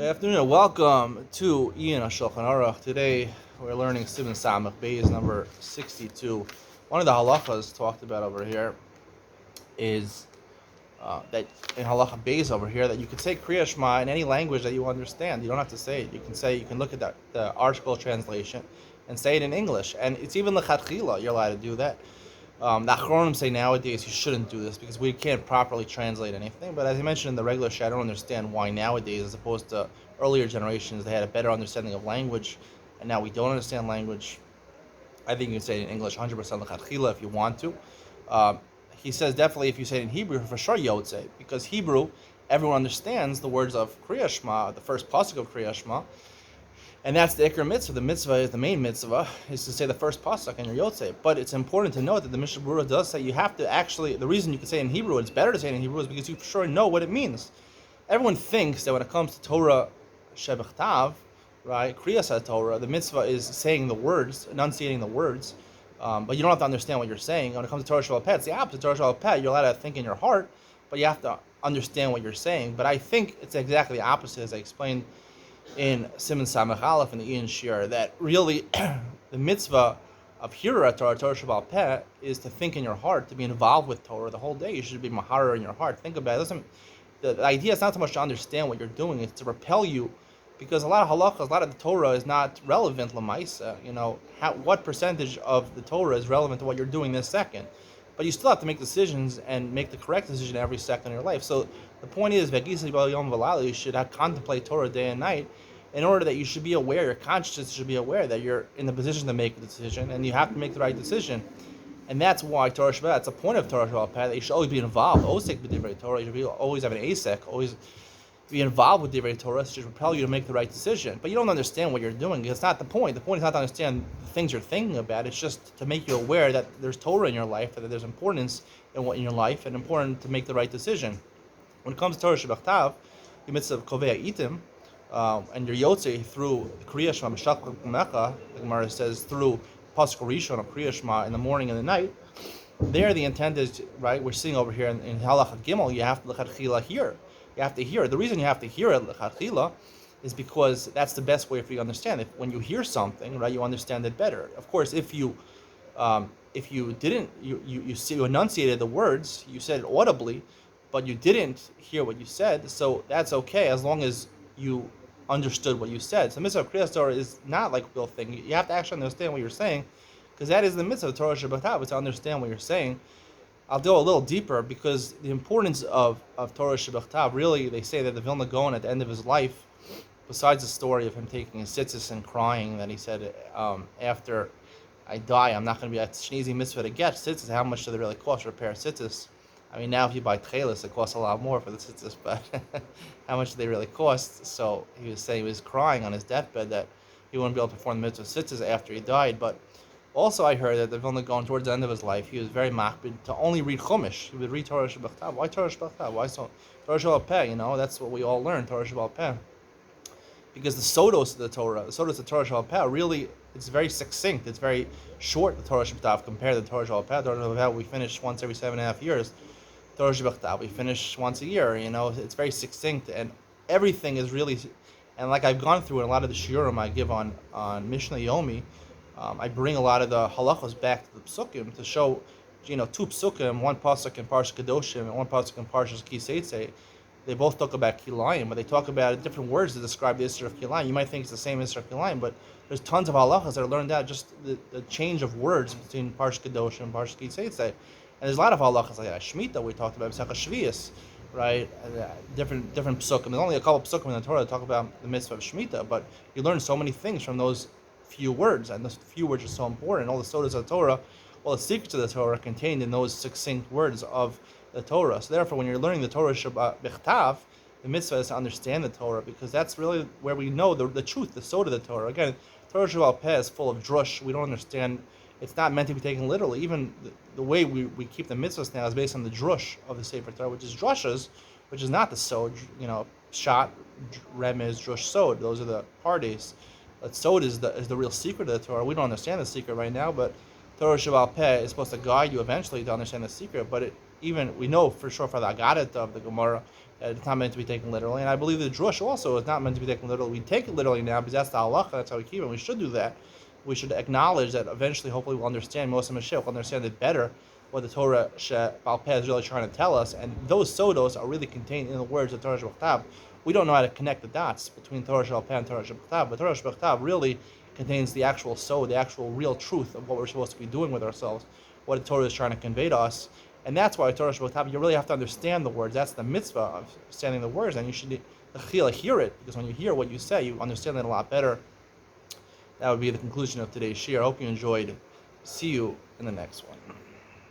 Good afternoon and welcome to Iyun Shulchan Orach. Today we're learning Sivan Samach Beis number 62. One of the halachas talked about over here is that in halacha Beis over here that you can say Krias Shema in any language that you understand. You don't have to say it. You can look at the article translation and say it in English. And it's even lechatchila, you're allowed to do that. The Achronim say nowadays you shouldn't do this because we can't properly translate anything. But as I mentioned in the regular show, I don't understand why nowadays, as opposed to earlier generations, they had a better understanding of language, and now we don't understand language. I think you can say it in English 100% l'chatchila if you want to. He says definitely if you say it in Hebrew, for sure Yotzei, because Hebrew, everyone understands the words of Krias Shema, the first pasuk of Krias Shema. And that's the Iker mitzvah. The mitzvah is the main mitzvah, is to say the first pasuk in your Yotzei. But it's important to note that the Mishnah Berurah does say you have to actually, the reason you can say it in Hebrew, it's better to say it in Hebrew, is because you for sure know what it means. Everyone thinks that when it comes to Torah Shebechtav, right, Krias Torah, the mitzvah is saying the words, enunciating the words, but you don't have to understand what you're saying. When it comes to Torah Shabbat Peh, it's the opposite. Torah Shabbat Peh, you're allowed to think in your heart, but you have to understand what you're saying. But I think it's exactly the opposite, as I explained in Siman Samach Aleph and the Iyun Shir, that really the mitzvah of Hira Torah Shabbat Peh is to think in your heart, to be involved with Torah the whole day. You should be mahara in your heart. Think about it. Listen, the idea is not so much to understand what you're doing; it's to repel you, because a lot of halachas, a lot of the Torah is not relevant lamaisa. What percentage of the Torah is relevant to what you're doing this second? But you still have to make decisions and make the correct decision every second of your life. So the point is, you should contemplate Torah day and night, in order that you should be aware, your consciousness should be aware that you're in the position to make a decision, and you have to make the right decision. And that's why Torah Shabbat, that's the point of Torah Shabbat, that you should always be involved. Osek b'divrei Torah, you should always have an asek, always be involved with divrei Torah, should propel you to make the right decision. But you don't understand what you're doing. It's not the point. The point is not to understand the things you're thinking about. It's just to make you aware that there's Torah in your life, that there's importance in your life, and important to make the right decision. When it comes to Torah Shebachtav, the mitzvah of kovei itim, and your yotzei through Krias Shema, Meshach Mecha, the Gemara says, through pasuk rishon of Krias Shema in the morning and the night. There, the intent is, right, we're seeing over here in Halacha Gimel, you have to lechatchila hear. You have to hear it. The reason you have to hear it, lechatchila, is because that's the best way for you to understand it. When you hear something, right, you understand it better. Of course, if you didn't, you enunciated the words, you said it audibly, but you didn't hear what you said, so that's okay as long as you understood what you said. So mitzvah of Krias Torah is not like a real thing. You have to actually understand what you're saying, because that is the mitzvah of Torah Shabbat, to understand what you're saying. I'll go a little deeper, because the importance of Torah Shabbat, really, they say that the Vilna Gaon at the end of his life, besides the story of him taking his tzitzis and crying, that he said, after I die, I'm not going to be at Shneezy mitzvah to get tzitzis. How much do they really cost for a pair of tzitzis? I mean, now if you buy tchelis, it costs a lot more for the tzitzis, but how much do they really cost? So he was saying he was crying on his deathbed that he wouldn't be able to perform the mitzvah tzitzis after he died. But also I heard that the Vilna Gaon, towards the end of his life, he was very makbid to only read Chumash. He would read Torah Shabbat. Why Torah Shabbat? Why so? Torah Shabbat Peh, that's what we all learn, Torah Shabbat Peh. Because the sodos of the Torah Torah Shabbat Peh, really, it's very succinct. It's very short, the Torah Shabbat, compared to the Torah Shabbat Peh. Torah Shabbat Peh, we finish once every 7.5 years. Torah Shabbat, we finish once a year. It's very succinct, and everything is really, and like I've gone through in a lot of the shiurim I give on Mishnah Yomi, I bring a lot of the halachos back to the psukim to show, two psukim, one pasuk in Parshas Kedoshim and one pasuk in Parshas Kiseitze. They both talk about kilayim, but they talk about different words to describe the issur of kilayim. You might think it's the same issur of kilayim, but there's tons of halachas that are learned out just the change of words between Parshas Kedoshim and Parshas Kiseitze. And there's a lot of halachas like Shemitah we talked about, Pesach Shvius, right? Different psukim. There's only a couple of psukim in the Torah that talk about the mitzvah of Shemitah, but you learn so many things from those few words, and those few words are so important. All the sodas of the Torah, all the secrets of the Torah are contained in those succinct words of the Torah. So therefore, when you're learning the Torah Shabbat Bechtav, the mitzvah is to understand the Torah, because that's really where we know the truth, the soda of the Torah. Again, Torah Shabbat Peh is full of drush. We don't understand. It's not meant to be taken literally. Even the way we keep the mitzvahs now is based on the drush of the Sefer Torah, which is drushas, which is not the sod. Shot, remez, drush, sod. Those are the parties. But sod is the real secret of the Torah. We don't understand the secret right now, but Torah Shabbat Peh is supposed to guide you eventually to understand the secret. But we know for sure for the Agadah of the Gemara, It's not meant to be taken literally, and I believe the drush also is not meant to be taken literally. We take it literally now because that's the halacha. That's how we keep it. And we should do that. We should acknowledge that eventually, hopefully, we'll understand. Moshe Mashiach will understand it better what the Torah Baal Peh is really trying to tell us, and those sodos are really contained in the words of Torah Shebachtav. We don't know how to connect the dots between Torah Shebal Peh and Torah Shebachtav, but Torah Shebachtav really contains the actual sod, the actual real truth of what we're supposed to be doing with ourselves, what the Torah is trying to convey to us. And that's why Torah Shebachtav, you really have to understand the words. That's the mitzvah of understanding the words, and you should hear it, because when you hear what you say, you understand it a lot better. That would be the conclusion of today's shir. I hope you enjoyed. See you in the next one.